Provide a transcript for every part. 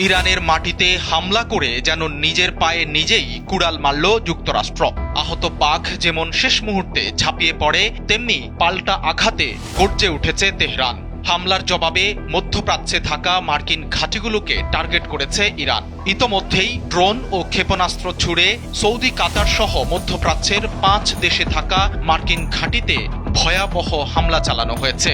ইরানের মাটিতে হামলা করে যেন নিজের পায়ে নিজেই কুড়াল মারল যুক্তরাষ্ট্র। আহত বাঘ যেমন শেষ মুহূর্তে ঝাঁপিয়ে পড়ে, তেমনি পাল্টা আঘাতে গর্জে উঠেছে তেহরান। হামলার জবাবে মধ্যপ্রাচ্যে থাকা মার্কিন ঘাঁটিগুলোকে টার্গেট করেছে ইরান। ইতোমধ্যেই ড্রোন ও ক্ষেপণাস্ত্র ছুড়ে সৌদি, কাতার সহ মধ্যপ্রাচ্যের 5 দেশে থাকা মার্কিন ঘাঁটিতে ভয়াবহ হামলা চালানো হয়েছে।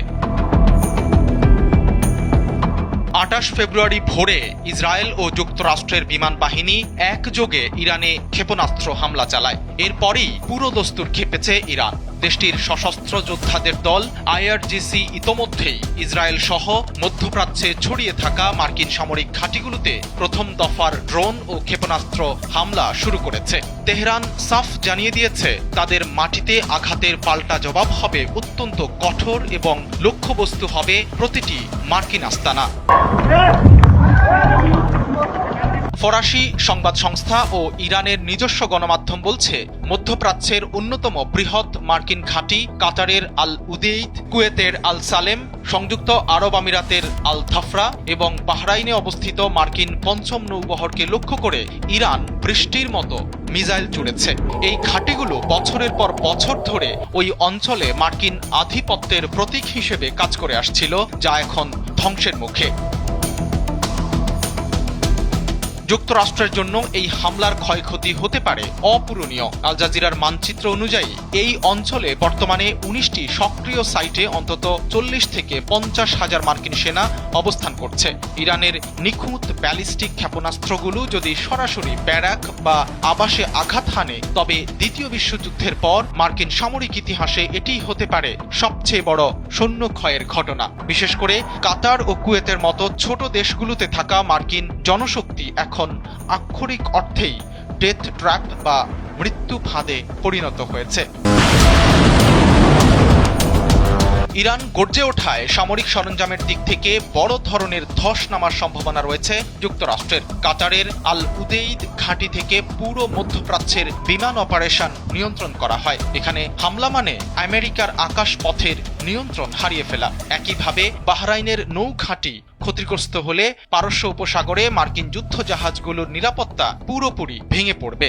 28 ফেব্রুয়ারি ভোরে ইসরায়েল ও যুক্তরাষ্ট্রের বিমান বাহিনী একযোগে ইরানে ক্ষেপণাস্ত্র হামলা চালায়। এরপরই পুরোদস্তুর খেপেছে ইরান। দেশটির সশস্ত্র যোদ্ধাদের দল আইআরজিসি ইতোমধ্যেই ইসরায়েল সহ মধ্যপ্রাচ্যে ছড়িয়ে থাকা মার্কিন সামরিক ঘাঁটিগুলোতে প্রথম দফার ড্রোন ও ক্ষেপণাস্ত্র হামলা শুরু করেছে। তেহরান সাফ জানিয়ে দিয়েছে, তাদের মাটিতে আঘাতের পাল্টা জবাব হবে অত্যন্ত কঠোর এবং লক্ষ্যবস্তু হবে প্রতিটি মার্কিন আস্তানা। ফরাসি সংবাদ সংস্থা ও ইরানের নিজস্ব গণমাধ্যম বলছে, মধ্যপ্রাচ্যের অন্যতম বৃহৎ মার্কিন ঘাঁটি কাতারের আল উদেইদ, কুয়েতের আল সালেম, সংযুক্ত আরব আমিরাতের আল থাফরা এবং বাহরাইনে অবস্থিত মার্কিন পঞ্চম নৌবহরকে লক্ষ্য করে ইরান বৃষ্টির মতো মিসাইল ছুড়েছে। এই ঘাঁটিগুলো বছরের পর বছর ধরে ওই অঞ্চলে মার্কিন আধিপত্যের প্রতীক হিসেবে কাজ করে আসছিল, যা এখন ধ্বংসের মুখে। যুক্তরাষ্ট্রের জন্য এই হামলার ক্ষয়ক্ষতি হতে পারে অপূরণীয়। আল জাজিরার মানচিত্র অনুযায়ী এই অঞ্চলে বর্তমানে 19টি সক্রিয় সাইটে অন্তত 40 থেকে 50 হাজার মার্কিন সেনা অবস্থান করছে। ইরানের নিখুঁত ব্যালিস্টিক ক্ষেপণাস্ত্রগুলো যদি সরাসরি ব্যারাক বা আবাসে আঘাত হানে, তবে দ্বিতীয় বিশ্বযুদ্ধের পর মার্কিন সামরিক ইতিহাসে এটিই হতে পারে সবচেয়ে বড় সৈন্য ক্ষয়ের ঘটনা। বিশেষ করে কাতার ও কুয়েতের মতো ছোট দেশগুলোতে থাকা মার্কিন জনশক্তি এখন আক্ষরিক অর্থেই ডেথ ট্র্যাপ বা মৃত্যু ফাঁদে পরিণত হয়েছে। ইরান গর্জে ওঠায় সামরিক সরঞ্জামের দিক থেকে বড় ধরনের ধস নামার সম্ভাবনা রয়েছে যুক্তরাষ্ট্রের। কাতারের আল উদেইদ ঘাঁটি থেকে পুরো মধ্যপ্রাচ্যের বিমান অপারেশন নিয়ন্ত্রণ করা হয়। এখানে হামলা মানে আমেরিকার আকাশ পথের নিয়ন্ত্রণ হারিয়ে ফেলা। একইভাবে বাহরাইনের নৌ ঘাঁটি ক্ষতিগ্রস্ত হলে পারস্য উপসাগরে মার্কিন যুদ্ধ জাহাজগুলোর নিরাপত্তা পুরোপুরি ভেঙে পড়বে।